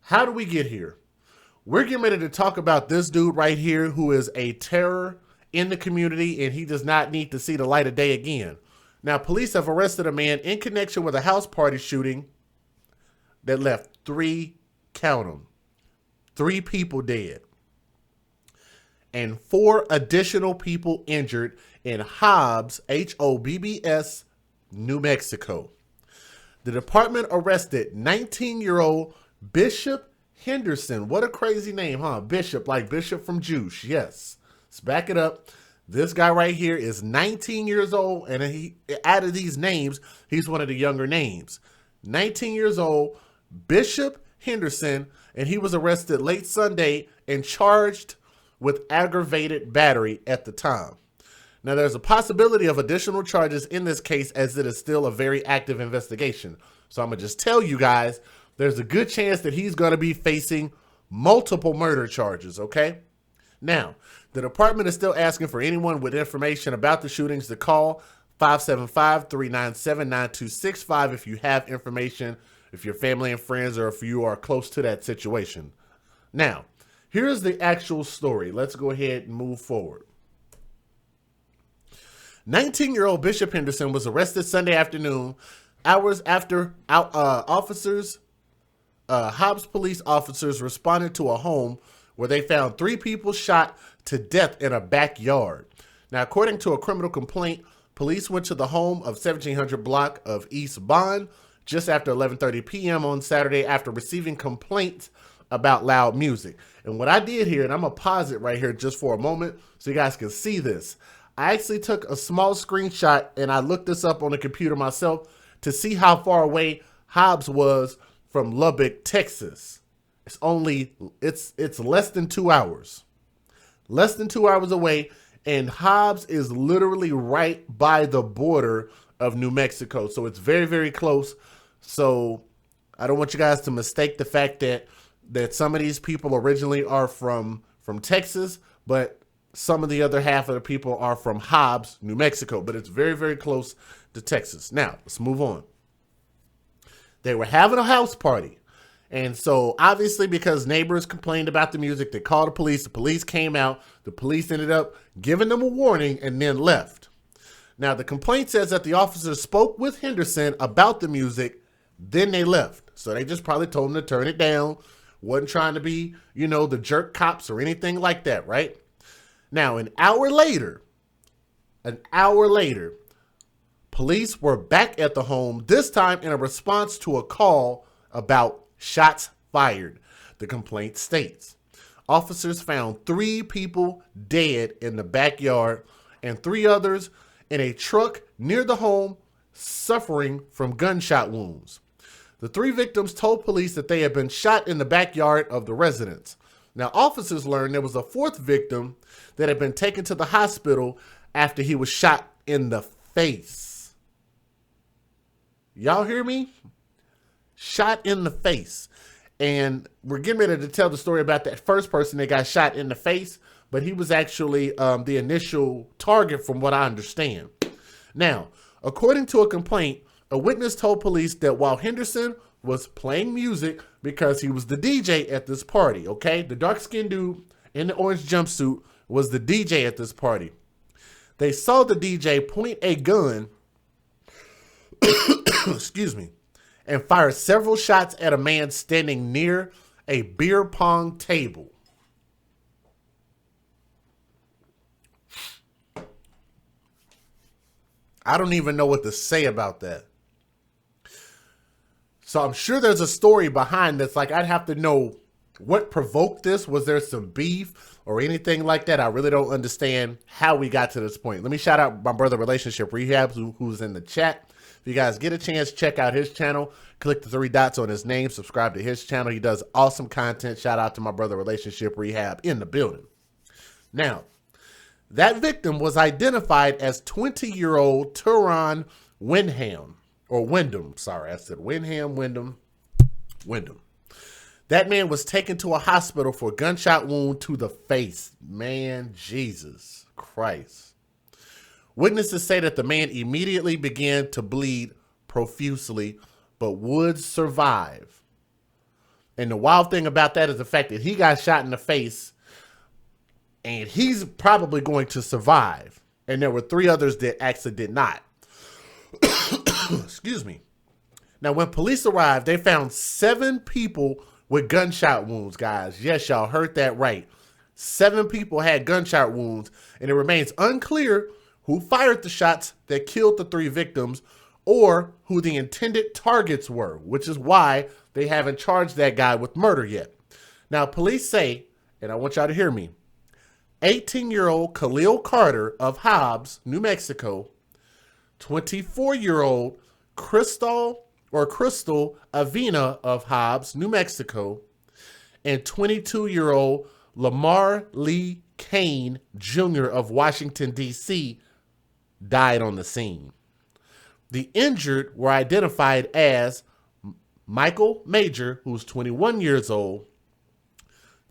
How do we get here? We're getting ready to talk about this dude right here who is a terror in the community, and he does not need to see the light of day again. Now, police have arrested a man in connection with a house party shooting that left count them, 3 people dead and 4 additional people injured in Hobbs, Hobbs, New Mexico. The department arrested 19-year-old Bishop Henderson. What a crazy name, huh? Bishop, like Bishop from Juice. Yes. Let's back it up. This guy right here is 19 years old, and he, out of these names, he's one of the younger names. 19 years old, Bishop Henderson, and he was arrested late Sunday and charged with aggravated battery at the time. Now, there's a possibility of additional charges in this case as it is still a very active investigation. So I'm going to just tell you guys, there's a good chance that he's going to be facing multiple murder charges, okay? Now, the department is still asking for anyone with information about the shootings to call 575-397-9265 if you have information, if your family and friends, or if you are close to that situation. Now, here's the actual story. Let's go ahead and move forward. 19-year-old Bishop Henderson was arrested Sunday afternoon, hours after Hobbs police officers responded to a home where they found 3 people shot to death in a backyard. Now, according to a criminal complaint, police went to the home of 1700 block of East Bond just after 11:30 p.m. on Saturday after receiving complaints about loud music. And what I did here, and I'm going to pause it right here just for a moment so you guys can see this. I actually took a small screenshot and I looked this up on the computer myself to see how far away Hobbs was from Lubbock, Texas. It's less than 2 hours. Less than 2 hours away, and Hobbs is literally right by the border of New Mexico. So it's very, very close. So I don't want you guys to mistake the fact that some of these people originally are from Texas, but some of the other half of the people are from Hobbs, New Mexico. But it's very, very close to Texas. Now, let's move on. They were having a house party. And so obviously because neighbors complained about the music, they called the police. The police came out. The police ended up giving them a warning and then left. Now, the complaint says that the officers spoke with Henderson about the music, then they left. So they just probably told him to turn it down. Wasn't trying to be, the jerk cops or anything like that, right? Now, an hour later, police were back at the home, this time in a response to a call about shots fired. The complaint states officers found 3 people dead in the backyard and 3 others in a truck near the home suffering from gunshot wounds. The 3 victims told police that they had been shot in the backyard of the residence. Now, officers learned there was a 4th victim that had been taken to the hospital after he was shot in the face. Y'all hear me? Shot in the face. And we're getting ready to tell the story about that first person that got shot in the face, but he was actually the initial target from what I understand. Now, according to a complaint, a witness told police that while Henderson was playing music, because he was the DJ at this party, okay? The dark-skinned dude in the orange jumpsuit was the DJ at this party. They saw the DJ point a gun, excuse me, and fired several shots at a man standing near a beer pong table. I don't even know what to say about that. So I'm sure there's a story behind this. Like, I'd have to know what provoked this. Was there some beef or anything like that? I really don't understand how we got to this point. Let me shout out my brother Relationship Rehab, who's in the chat. If you guys get a chance, check out his channel. Click the 3 dots on his name. Subscribe to his channel. He does awesome content. Shout out to my brother Relationship Rehab in the building. Now, that victim was identified as 20-year-old Turon Wyndham. Or Wyndham, sorry. I said Wyndham. That man was taken to a hospital for a gunshot wound to the face. Man, Jesus Christ. Witnesses say that the man immediately began to bleed profusely, but would survive. And the wild thing about that is the fact that he got shot in the face and he's probably going to survive. And there were 3 others that actually did not. Excuse me. Now, when police arrived, they found 7 people with gunshot wounds, guys. Yes, y'all heard that right. 7 people had gunshot wounds, and it remains unclear who fired the shots that killed the 3 victims or who the intended targets were, which is why they haven't charged that guy with murder yet. Now, police say, and I want y'all to hear me, 18-year-old Khalil Carter of Hobbs, New Mexico, 24-year-old Crystal Avena of Hobbs, New Mexico, and 22-year-old Lamar Lee Kane Jr. of Washington, D.C. died on the scene. The injured were identified as Michael Major, who's 21 years old,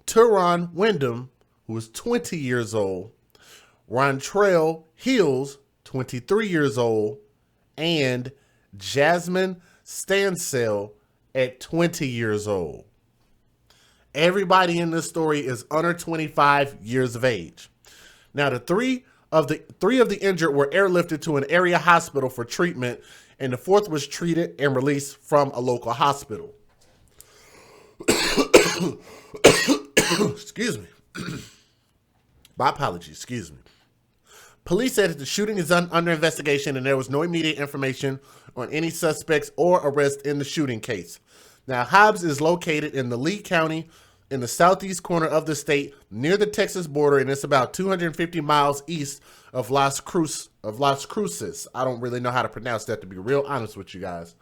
Teron Wyndham, who is 20 years old, Rontrell Hills, 23 years old, and Jasmine Stansell at 20 years old. Everybody in this story is under 25 years of age. Now, the three of the injured were airlifted to an area hospital for treatment, and the 4th was treated and released from a local hospital. Excuse me. My apologies. Excuse me. Police said that the shooting is under investigation and there was no immediate information on any suspects or arrests in the shooting case. Now, Hobbs is located in the Lee County in the southeast corner of the state near the Texas border, and it's about 250 miles east of Las Cruces. I don't really know how to pronounce that, to be real honest with you guys.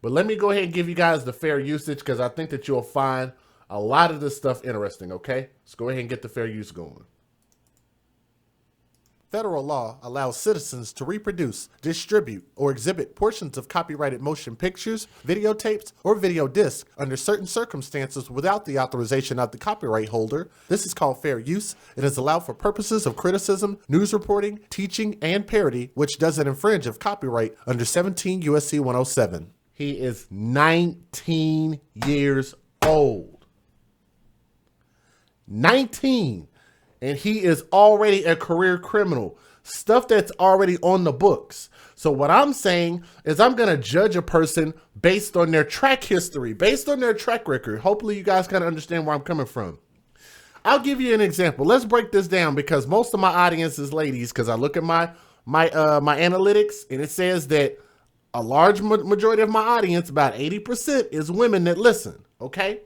But let me go ahead and give you guys the fair usage because I think that you'll find a lot of this stuff interesting, okay? Let's go ahead and get the fair use going. Federal law allows citizens to reproduce, distribute, or exhibit portions of copyrighted motion pictures, videotapes, or video discs under certain circumstances without the authorization of the copyright holder. This is called fair use. It is allowed for purposes of criticism, news reporting, teaching, and parody, which doesn't infringe of copyright under 17 U.S.C. 107. He is 19 years old. 19. And he is already a career criminal. Stuff that's already on the books. So what I'm saying is I'm going to judge a person based on their track history, based on their track record. Hopefully you guys kind of understand where I'm coming from. I'll give you an example. Let's break this down because most of my audience is ladies, because I look at my analytics and it says that a large majority of my audience, about 80%, is women that listen. Okay?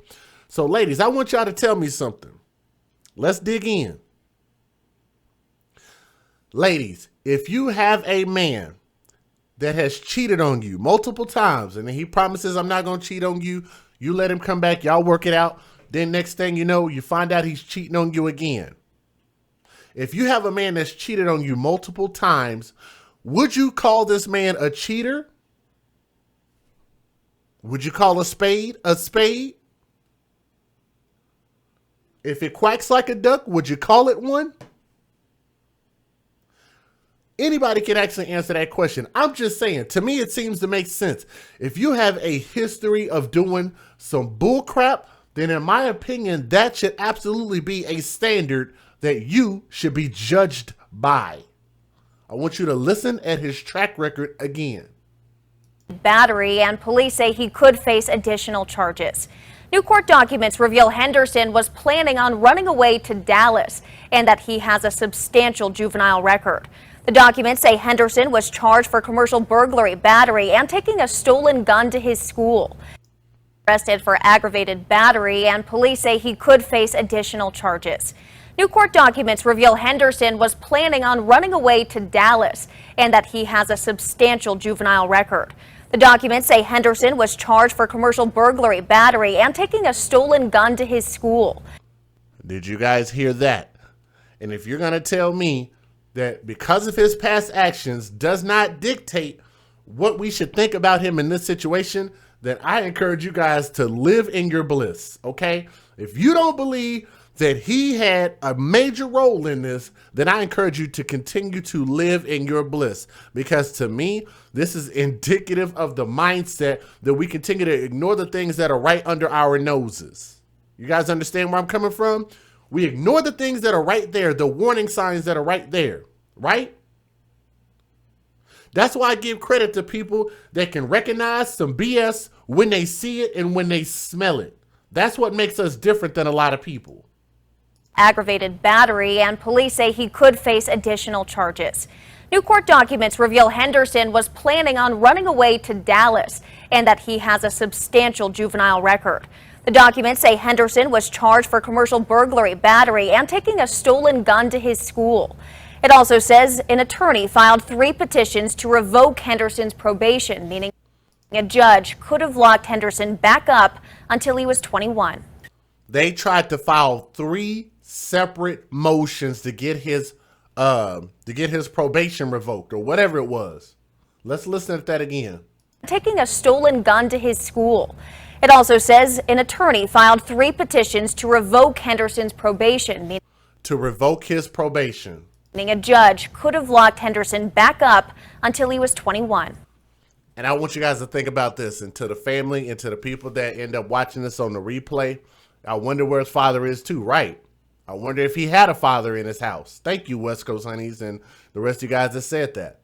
So ladies, I want y'all to tell me something. Let's dig in. Ladies, if you have a man that has cheated on you multiple times and then he promises I'm not going to cheat on you, you let him come back, y'all work it out. Then next thing you know, you find out he's cheating on you again. If you have a man that's cheated on you multiple times, would you call this man a cheater? Would you call a spade a spade? If it quacks like a duck, would you call it one? Anybody can actually answer that question. I'm just saying, to me, it seems to make sense. If you have a history of doing some bull crap, then in my opinion, that should absolutely be a standard that you should be judged by. I want you to listen at his track record again. Battery, and police say he could face additional charges. New court documents reveal Henderson was planning on running away to Dallas and that he has a substantial juvenile record. The documents say Henderson was charged for commercial burglary, battery, and taking a stolen gun to his school. Arrested for aggravated battery, and police say he could face additional charges. New court documents reveal Henderson was planning on running away to Dallas and that he has a substantial juvenile record. The documents say Henderson was charged for commercial burglary, battery, and taking a stolen gun to his school. Did you guys hear that? And if you're going to tell me that because of his past actions does not dictate what we should think about him in this situation, then I encourage you guys to live in your bliss, okay? If you don't believe that he had a major role in this, then I encourage you to continue to live in your bliss. Because to me, this is indicative of the mindset that we continue to ignore the things that are right under our noses. You guys understand where I'm coming from? We ignore the things that are right there, the warning signs that are right there, right? That's why I give credit to people that can recognize some BS when they see it and when they smell it. That's what makes us different than a lot of people. Aggravated battery, and police say he could face additional charges. New court documents reveal Henderson was planning on running away to Dallas and that he has a substantial juvenile record. The documents say Henderson was charged for commercial burglary, battery, and taking a stolen gun to his school. It also says an attorney filed 3 petitions to revoke Henderson's probation, meaning a judge could have locked Henderson back up until he was 21. They tried to file 3 separate motions to get his probation revoked or whatever it was. Let's listen to that again. Taking a stolen gun to his school. It also says an attorney filed 3 petitions to revoke Henderson's probation. To revoke his probation. Meaning a judge could have locked Henderson back up until he was 21. And I want you guys to think about this, and to the family and to the people that end up watching this on the replay. I wonder where his father is too, right? I wonder if he had a father in his house. Thank you, West Coast Honeys, and the rest of you guys that said that.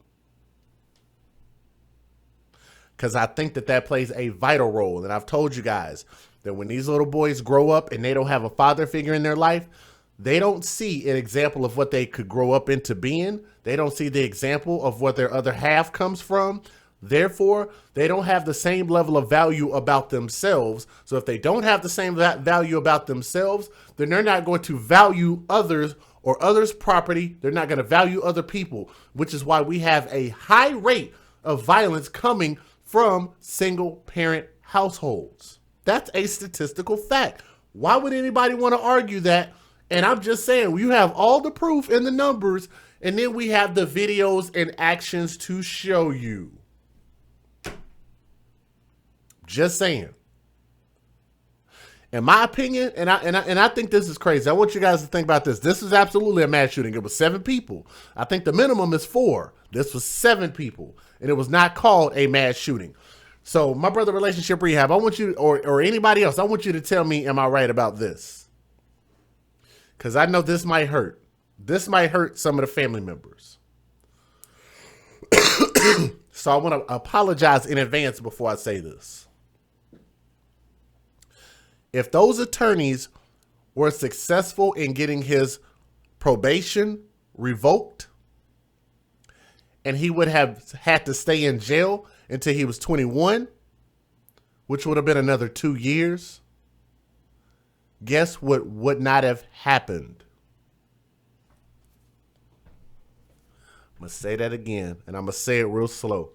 Because I think that that plays a vital role. And I've told you guys that when these little boys grow up and they don't have a father figure in their life, they don't see an example of what they could grow up into being. They don't see the example of what their other half comes from. Therefore, they don't have the same level of value about themselves. So if they don't have the same value about themselves, then they're not going to value others or others' property. They're not going to value other people, which is why we have a high rate of violence coming from single parent households. That's a statistical fact. Why would anybody want to argue that? And I'm just saying, you have all the proof in the numbers, and then we have the videos and actions to show you. Just saying. In my opinion, and I think this is crazy. I want you guys to think about this. This is absolutely a mass shooting. It was 7 people. I think the minimum is 4. This was 7 people, and it was not called a mass shooting. So, my brother, Relationship Rehab, I want you, or anybody else, I want you to tell me, am I right about this? Because I know this might hurt. This might hurt some of the family members. So I want to apologize in advance before I say this. If those attorneys were successful in getting his probation revoked, and he would have had to stay in jail until he was 21, which would have been another 2 years, guess what would not have happened? I'm going to say that again, and I'm going to say it real slow.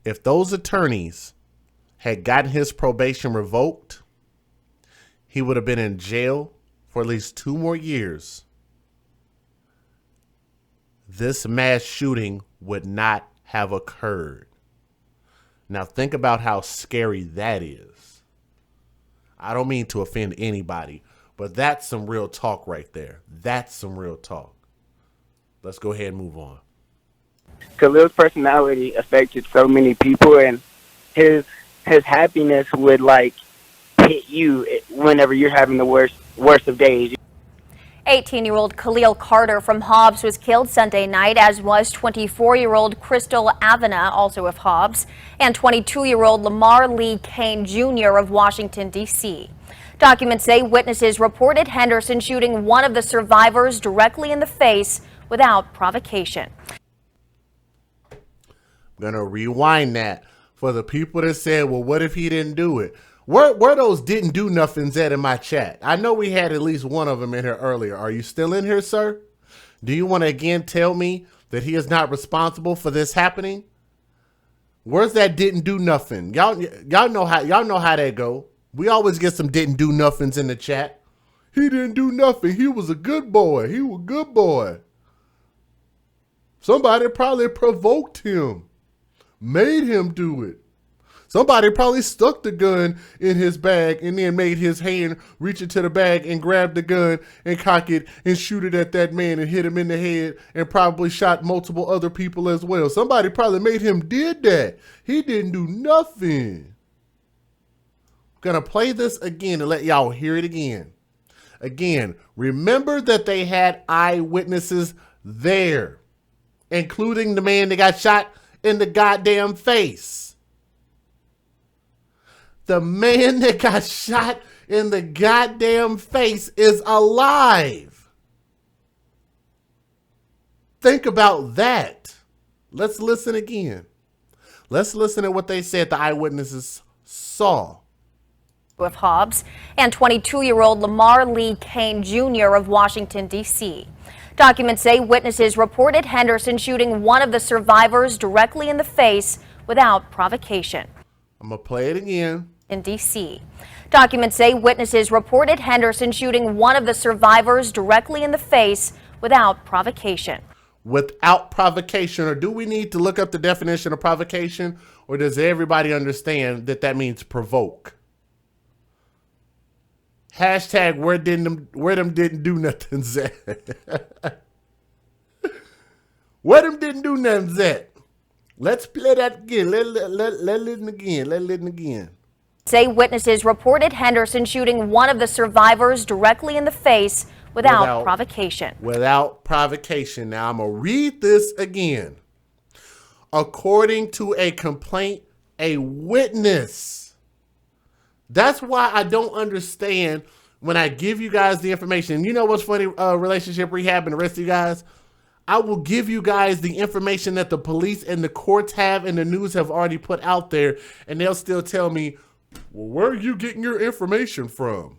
If those attorneys had gotten his probation revoked, he would have been in jail for at least 2 more years. This mass shooting would not have occurred. Now think about how scary that is. I don't mean to offend anybody, but that's some real talk right there. That's some real talk. Let's go ahead and move on. Khalil's personality affected so many people, and his happiness would like hit you whenever you're having the worst of days. 18-year-old Khalil Carter from Hobbs was killed Sunday night, as was 24-year-old Crystal Avena, also of Hobbs, and 22-year-old Lamar Lee Kane Jr. of Washington, D.C. Documents say witnesses reported Henderson shooting one of the survivors directly in the face without provocation. I'm going to rewind that for the people that said, well, what if he didn't do it? Where those didn't do nothings at in my chat? I know we had at least one of them in here earlier. Are you still in here, sir? Do you want to again tell me that he is not responsible for this happening? Where's that didn't do nothing? Y'all know how that go. We always get some didn't do nothings in the chat. He didn't do nothing. He was a good boy. He was a good boy. Somebody probably provoked him, made him do it. Somebody probably stuck the gun in his bag and then made his hand reach into the bag and grab the gun and cock it and shoot it at that man and hit him in the head and probably shot multiple other people as well. Somebody probably made him did that. He didn't do nothing. Gonna play this again and let y'all hear it again. Again, remember that they had eyewitnesses there, including the man that got shot in the goddamn face. The man that got shot in the goddamn face is alive. Think about that. Let's listen again. Let's listen to what they said the eyewitnesses saw. Of Hobbs and 22-year-old Lamar Lee Kane Jr. of Washington, D.C. Documents say witnesses reported Henderson shooting one of the survivors directly in the face without provocation. I'm going to play it again. In D.C. Documents say witnesses reported Henderson shooting one of the survivors directly in the face without provocation. Without provocation, or do we need to look up the definition of provocation, or does everybody understand that that means provoke? Hashtag where them didn't do nothing, Zet. Where them didn't do nothing, Zet. Let's play that again. Let listen again. Let listen again. Say witnesses reported Henderson shooting one of the survivors directly in the face without provocation. Without provocation. Now I'm going to read this again. According to a complaint, a witness. That's why I don't understand when I give you guys the information. You know what's funny, relationship rehab and the rest of you guys? I will give you guys the information that the police and the courts have and the news have already put out there, and they'll still tell me, well, where are you getting your information from?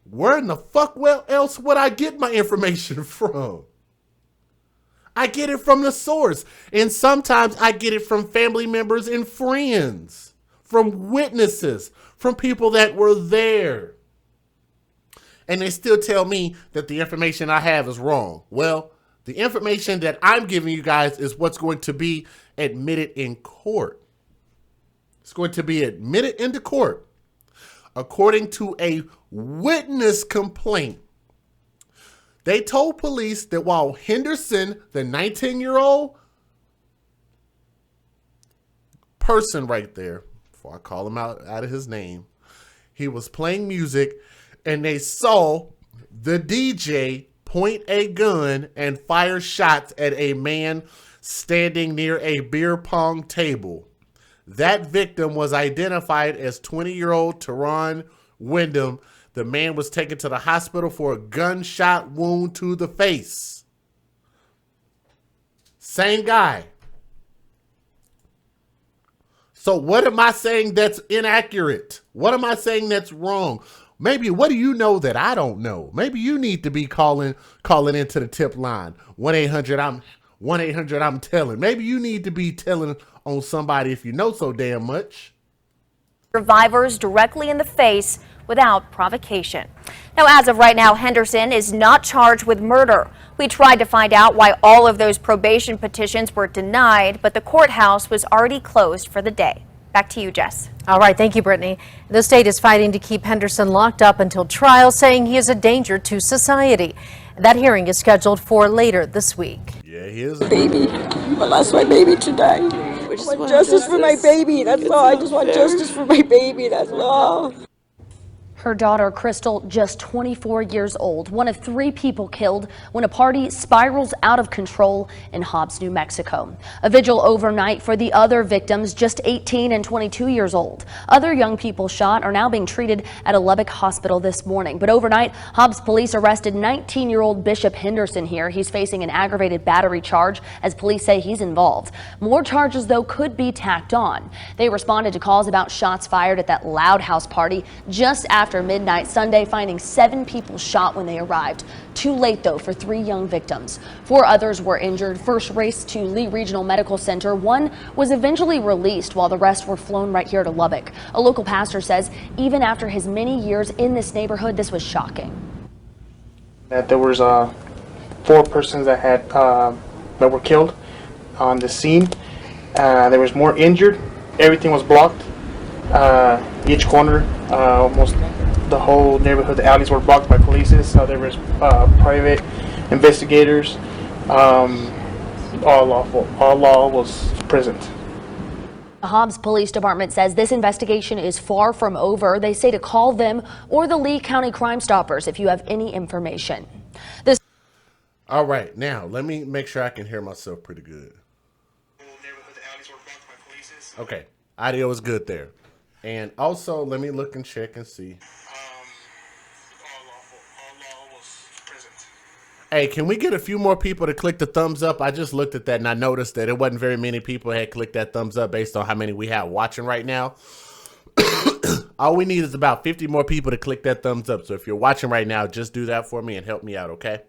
Where in the fuck else would I get my information from? I get it from the source. And sometimes I get it from family members and friends, from witnesses, from people that were there. And they still tell me that the information I have is wrong. Well, the information that I'm giving you guys is what's going to be admitted in court. It's going to be admitted into court. According to a witness complaint, they told police that while Henderson, the 19-year-old person right there, before I call him out of his name, he was playing music and they saw the DJ point a gun and fire shots at a man standing near a beer pong table. That victim was identified as 20-year-old Teron Wyndham. The man was taken to the hospital for a gunshot wound to the face. Same guy. So what am I saying that's inaccurate? What am I saying that's wrong? Maybe what do you know that I don't know? Maybe you need to be calling into the tip line. 1-800 I'm telling. Maybe you need to be telling on somebody if you know so damn much. Survivors directly in the face without provocation. Now, as of right now, Henderson is not charged with murder. We tried to find out why all of those probation petitions were denied, but the courthouse was already closed for the day. Back to you, Jess. All right. Thank you, Brittany. The state is fighting to keep Henderson locked up until trial, saying he is a danger to society. That hearing is scheduled for later this week. Yeah, he is a baby. I lost my baby today. I just want justice for my baby. That's all. I just want justice for my baby. That's all. Her daughter, Crystal, just 24 years old, one of 3 people killed when a party spirals out of control in Hobbs, New Mexico. A vigil overnight for the other victims, just 18 and 22 years old. Other young people shot are now being treated at a Lubbock hospital this morning. But overnight, Hobbs police arrested 19-year-old Bishop Henderson here. He's facing an aggravated battery charge as police say he's involved. More charges, though, could be tacked on. They responded to calls about shots fired at that Loud House party just after midnight Sunday, finding 7 people shot when they arrived. Too late, though, for 3 young victims. 4 others were injured. First raced to Lee Regional Medical Center. One was eventually released while the rest were flown right here to Lubbock. A local pastor says even after his many years in this neighborhood, this was shocking. That there was 4 persons that had that were killed on the scene. There was more injured, everything was blocked. Each corner, almost the whole neighborhood, the alleys were blocked by police. So there was private investigators. All law was present. The Hobbs Police Department says this investigation is far from over. They say to call them or the Lee County Crime Stoppers if you have any information. All right, now let me make sure I can hear myself pretty good. Okay, audio is good there. And also, let me look and check and see. Hey, can we get a few more people to click the thumbs up? I just looked at that and I noticed that it wasn't very many people had clicked that thumbs up based on how many we have watching right now. All we need is about 50 more people to click that thumbs up. So if you're watching right now, just do that for me and help me out, okay?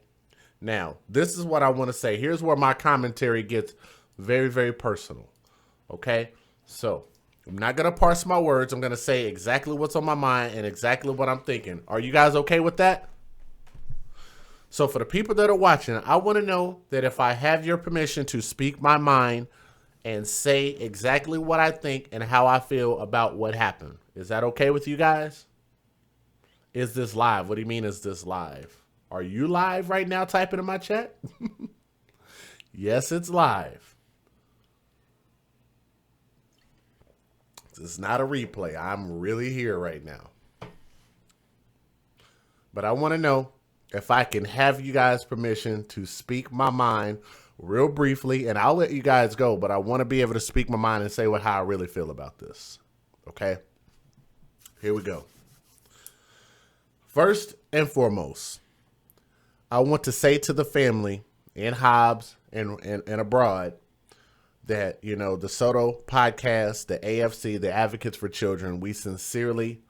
Now, this is what I want to say. Here's where my commentary gets very, very personal, okay? So I'm not going to parse my words. I'm going to say exactly what's on my mind and exactly what I'm thinking. Are you guys okay with that? So for the people that are watching, I want to know that if I have your permission to speak my mind and say exactly what I think and how I feel about what happened. Is that okay with you guys? Is this live? What do you mean, is this live? Are you live right now typing in my chat? Yes, it's live. This is not a replay. I'm really here right now. But I want to know if I can have you guys permission to speak my mind real briefly, and I'll let you guys go, but I want to be able to speak my mind and say how I really feel about this. Okay? Here we go. First and foremost, I want to say to the family in Hobbs and abroad that, you know, the Soto podcast, the AFC, the Advocates for Children, we sincerely,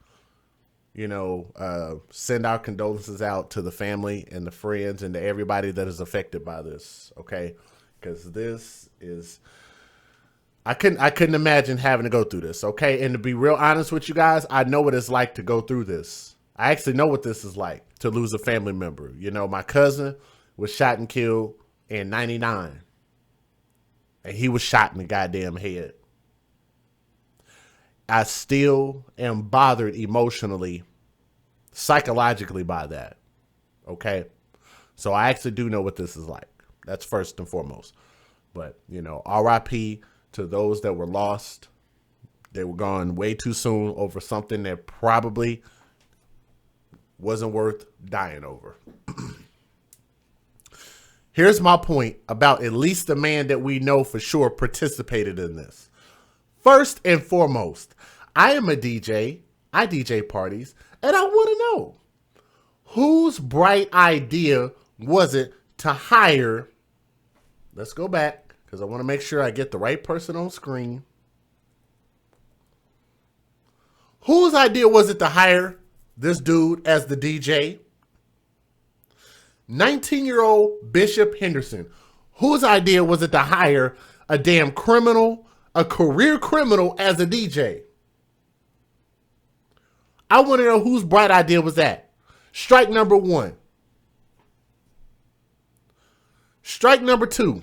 you know, send our condolences out to the family and the friends and to everybody that is affected by this, okay? Because this is, I couldn't imagine having to go through this, okay? And to be real honest with you guys, I know what it's like to go through this. I actually know what this is like, to lose a family member. You know, my cousin was shot and killed in '99, and he was shot in the goddamn head. I still am bothered emotionally, psychologically by that, okay? So I actually do know what this is like. That's first and foremost. But, you know, RIP to those that were lost. They were gone way too soon over something that probably wasn't worth dying over. Here's my point about at least the man that we know for sure participated in this. First and foremost, I am a DJ. I DJ parties, and I want to know, whose bright idea was it to hire, let's go back, because I want to make sure I get the right person on screen. Whose idea was it to hire this dude as the DJ? 19-year-old Bishop Henderson. Whose idea was it to hire a damn criminal, a career criminal, as a DJ? I want to know whose bright idea was that. Strike number one. Strike number two.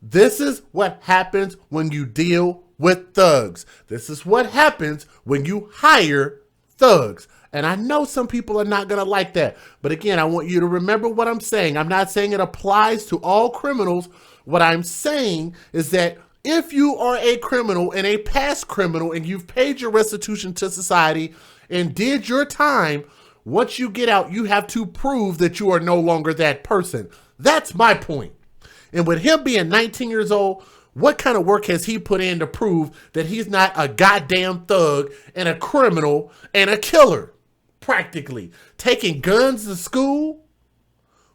This is what happens when you deal with thugs. This is what happens when you hire thugs. And I know some people are not going to like that. But again, I want you to remember what I'm saying. I'm not saying it applies to all criminals. What I'm saying is that if you are a criminal and a past criminal and you've paid your restitution to society and did your time, once you get out, you have to prove that you are no longer that person. That's my point. And with him being 19 years old, what kind of work has he put in to prove that he's not a goddamn thug and a criminal and a killer? Practically. Taking guns to school?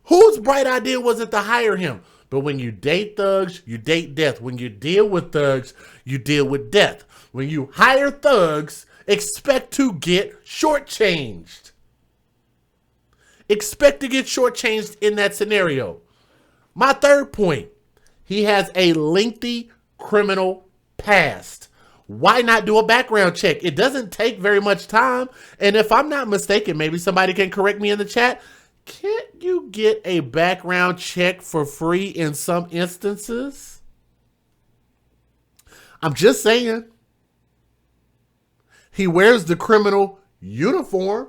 Whose bright idea was it to hire him? But when you date thugs, you date death. When you deal with thugs, you deal with death. When you hire thugs, expect to get shortchanged. Expect to get shortchanged in that scenario. My third point, he has a lengthy criminal past. Why not do a background check? It doesn't take very much time. And if I'm not mistaken, maybe somebody can correct me in the chat. Can't you get a background check for free in some instances? I'm just saying. He wears the criminal uniform.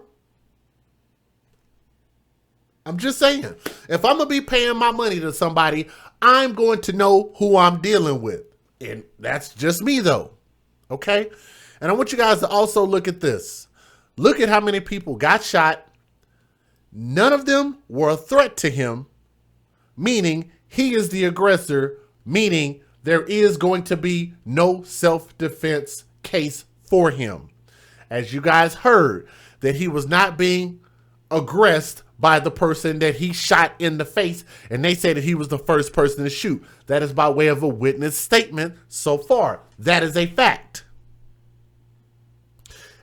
I'm just saying. If I'm going to be paying my money to somebody, I'm going to know who I'm dealing with. And that's just me, though. Okay? And I want you guys to also look at this. Look at how many people got shot. None of them were a threat to him, meaning he is the aggressor, meaning there is going to be no self-defense case for him. As you guys heard, that he was not being aggressed by the person that he shot in the face, and they say that he was the first person to shoot. That is by way of a witness statement so far. That is a fact.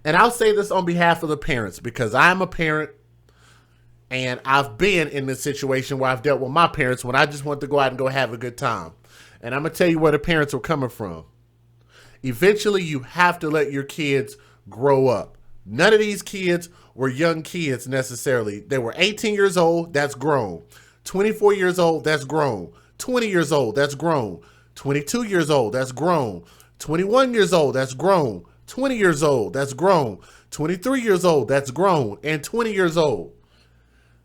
And I'll say this on behalf of the parents, because I'm a parent, and I've been in this situation where I've dealt with my parents when I just want to go out and go have a good time. And I'm going to tell you where the parents are coming from. Eventually, you have to let your kids grow up. None of these kids were young kids necessarily. They were 18 years old, that's grown. 24 years old, that's grown. 20 years old, that's grown. 22 years old, that's grown. 21 years old, that's grown. 20 years old, that's grown. 23 years old, that's grown. And 20 years old.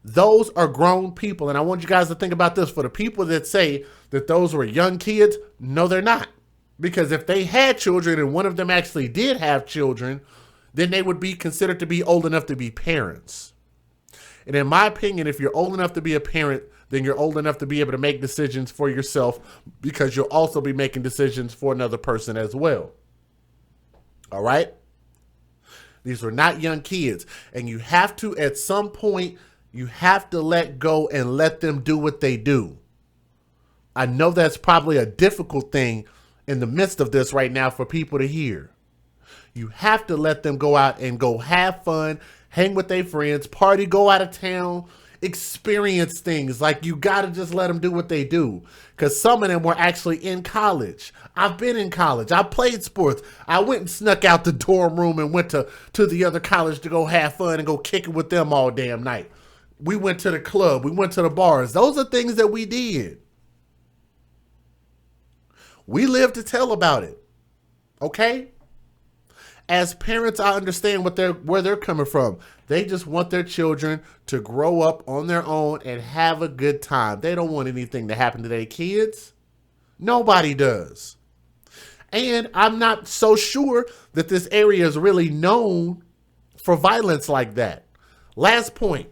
Those are grown people. And I want you guys to think about this. For the people that say that those were young kids, no, they're not. Because if they had children and one of them actually did have children, then they would be considered to be old enough to be parents. And in my opinion, if you're old enough to be a parent, then you're old enough to be able to make decisions for yourself, because you'll also be making decisions for another person as well. All right? These were not young kids. And you have to, at some point, you have to let go and let them do what they do. I know that's probably a difficult thing in the midst of this right now for people to hear. You have to let them go out and go have fun, hang with their friends, party, go out of town, experience things. Like, you got to just let them do what they do. Because some of them were actually in college. I've been in college. I played sports. I went and snuck out the dorm room and went to the other college to go have fun and go kick it with them all damn night. We went to the club. We went to the bars. Those are things that we did. We live to tell about it. Okay? As parents, I understand where they're coming from. They just want their children to grow up on their own and have a good time. They don't want anything to happen to their kids. Nobody does. And I'm not so sure that this area is really known for violence like that. Last point.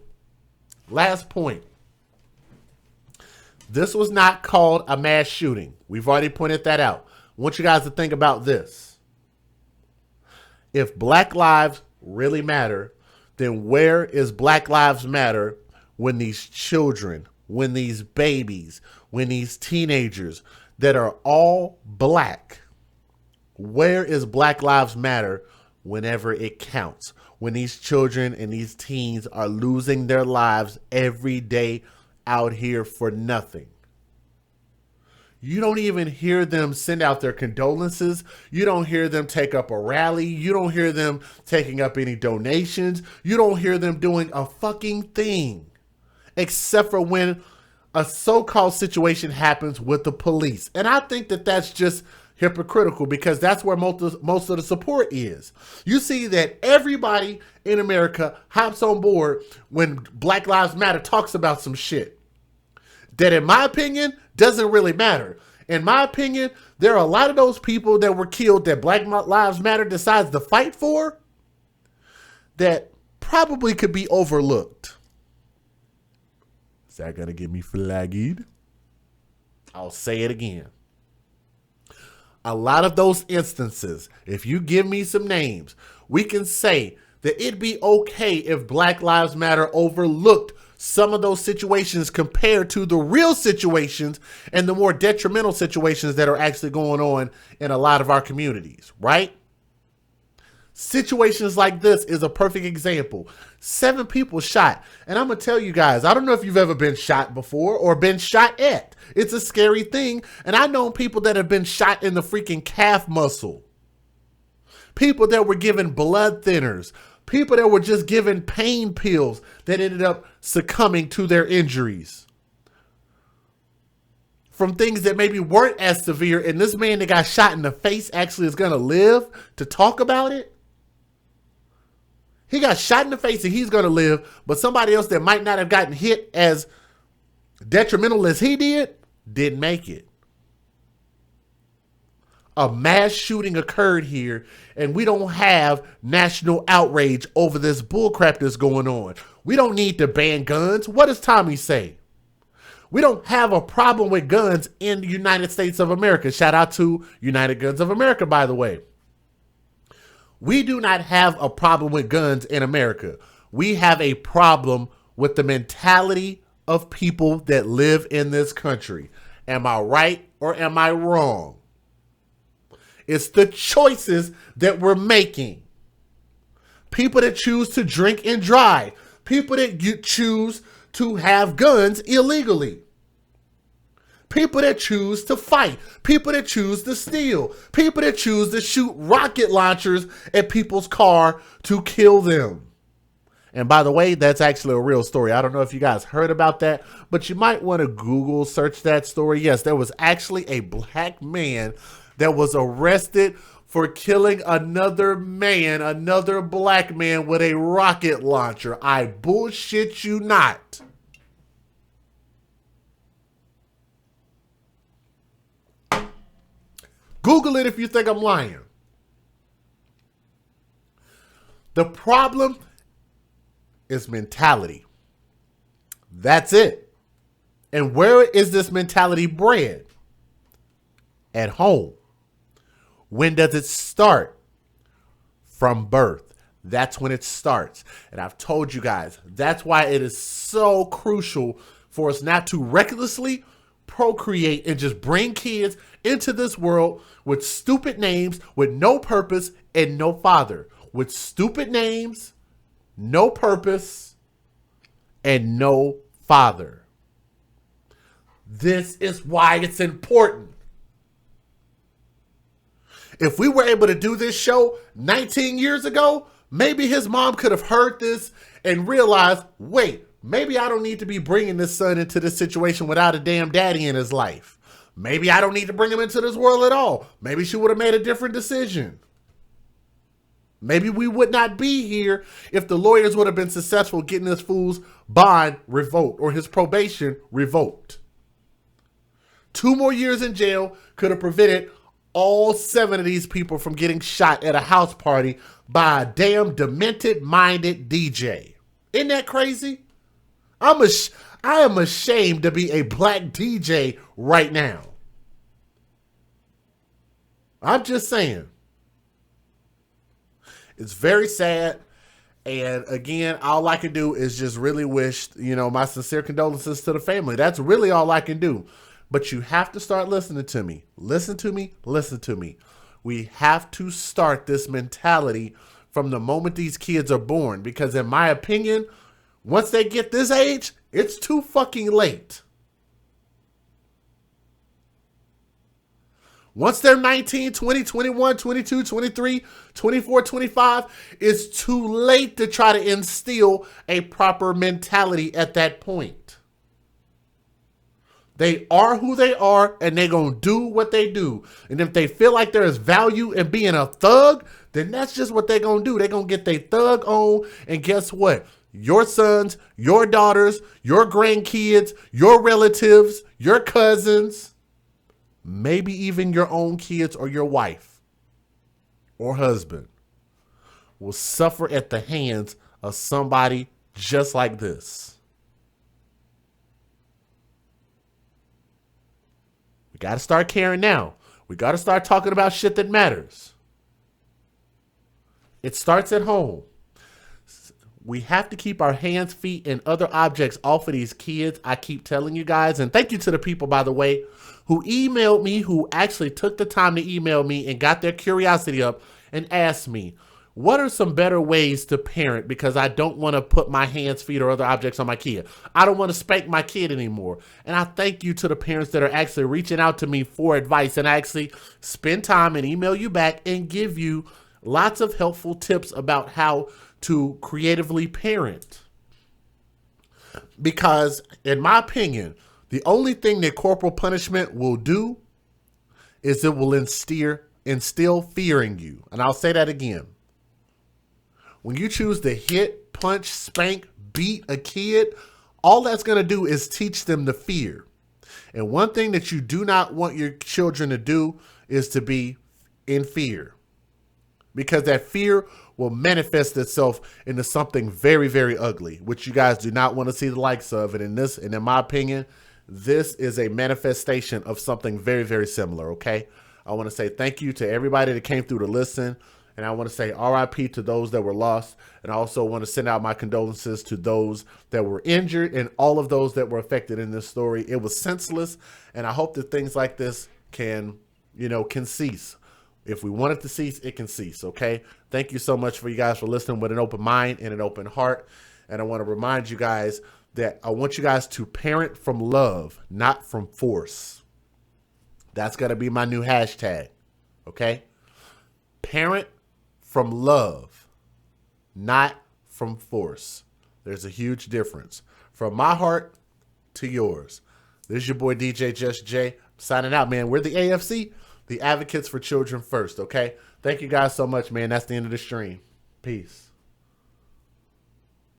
This was not called a mass shooting. We've already pointed that out. I want you guys to think about this. If Black lives really matter, then where is Black Lives Matter when these children, when these babies, when these teenagers that are all black, where is Black Lives Matter whenever it counts? When these children and these teens are losing their lives every day out here for nothing. You don't even hear them send out their condolences. You don't hear them take up a rally. You don't hear them taking up any donations. You don't hear them doing a fucking thing. Except for when a so-called situation happens with the police. And I think that that's just hypocritical, because that's where most of the support is. You see that everybody in America hops on board when Black Lives Matter talks about some shit that, in my opinion, doesn't really matter. In my opinion, there are a lot of those people that were killed that Black Lives Matter decides to fight for that probably could be overlooked. Is that going to get me flagged? I'll say it again. A lot of those instances, if you give me some names, we can say that it'd be okay if Black Lives Matter overlooked some of those situations compared to the real situations and the more detrimental situations that are actually going on in a lot of our communities, right? Situations like this is a perfect example. 7 people shot. And I'm going to tell you guys, I don't know if you've ever been shot before or been shot at. It's a scary thing. And I know people that have been shot in the freaking calf muscle. People that were given blood thinners. People that were just given pain pills that ended up succumbing to their injuries from things that maybe weren't as severe, and this man that got shot in the face actually is going to live to talk about it? He got shot in the face and he's going to live, but somebody else that might not have gotten hit as detrimental as he didn't make it. A mass shooting occurred here, and we don't have national outrage over this bullcrap that's going on. We don't need to ban guns. What does Tommy say? We don't have a problem with guns in the United States of America. Shout out to United Guns of America, by the way. We do not have a problem with guns in America. We have a problem with the mentality of people that live in this country. Am I right or am I wrong? It's the choices that we're making. People that choose to drink and drive. People that choose to have guns illegally. People that choose to fight. People that choose to steal. People that choose to shoot rocket launchers at people's car to kill them. And by the way, that's actually a real story. I don't know if you guys heard about that, but you might want to Google search that story. Yes, there was actually a black man that was arrested for killing another man, another black man with a rocket launcher. I bullshit you not. Google it if you think I'm lying. The problem is mentality. That's it. And where is this mentality bred? At home. When does it start? From birth. That's when it starts. And I've told you guys, that's why it is so crucial for us not to recklessly procreate and just bring kids into this world with stupid names, with no purpose and no father. With stupid names, no purpose, and no father. This is why it's important. If we were able to do this show 19 years ago, maybe his mom could have heard this and realized, wait, maybe I don't need to be bringing this son into this situation without a damn daddy in his life. Maybe I don't need to bring him into this world at all. Maybe she would have made a different decision. Maybe we would not be here if the lawyers would have been successful getting this fool's bond revoked or his probation revoked. 2 more years in jail could have prevented all 7 of these people from getting shot at a house party by a damn demented-minded DJ. Isn't that crazy? I am ashamed to be a black DJ right now. I'm just saying. It's very sad. And again, all I can do is just really wish, my sincere condolences to the family. That's really all I can do. But you have to start listening to me. Listen to me. Listen to me. We have to start this mentality from the moment these kids are born. Because in my opinion, once they get this age, it's too fucking late. Once they're 19, 20, 21, 22, 23, 24, 25, it's too late to try to instill a proper mentality at that point. They are who they are, and they're going to do what they do. And if they feel like there is value in being a thug, then that's just what they're going to do. They're going to get their thug on, and guess what? Your sons, your daughters, your grandkids, your relatives, your cousins, maybe even your own kids or your wife or husband will suffer at the hands of somebody just like this. We got to start caring now. We got to start talking about shit that matters. It starts at home. We have to keep our hands, feet, and other objects off of these kids. I keep telling you guys, and thank you to the people, by the way, who emailed me, who actually took the time to email me and got their curiosity up and asked me, what are some better ways to parent? Because I don't want to put my hands, feet, or other objects on my kid. I don't want to spank my kid anymore. And I thank you to the parents that are actually reaching out to me for advice and actually spend time and email you back and give you lots of helpful tips about how to creatively parent. Because in my opinion, The only thing that corporal punishment will do is it will instill fear in you. And I'll say that again. When you choose to hit, punch, spank, beat a kid, all that's going to do is teach them the fear. And one thing that you do not want your children to do is to be in fear, because that fear will manifest itself into something very, very ugly, which you guys do not want to see the likes of. And in my opinion, this is a manifestation of something very, very similar. Okay. I want to say thank you to everybody that came through to listen. And I want to say RIP to those that were lost. And I also want to send out my condolences to those that were injured and all of those that were affected in this story. It was senseless. And I hope that things like this can cease. If we want it to cease, it can cease. Okay. Thank you so much for you guys for listening with an open mind and an open heart. And I want to remind you guys that I want you guys to parent from love, not from force. That's going to be my new hashtag. Okay. Parent from love, not from force. There's a huge difference. From my heart to yours. This is your boy DJ Just Jay signing out, man. We're the AFC, the Advocates for Children First, okay? Thank you guys so much, man. That's the end of the stream. Peace.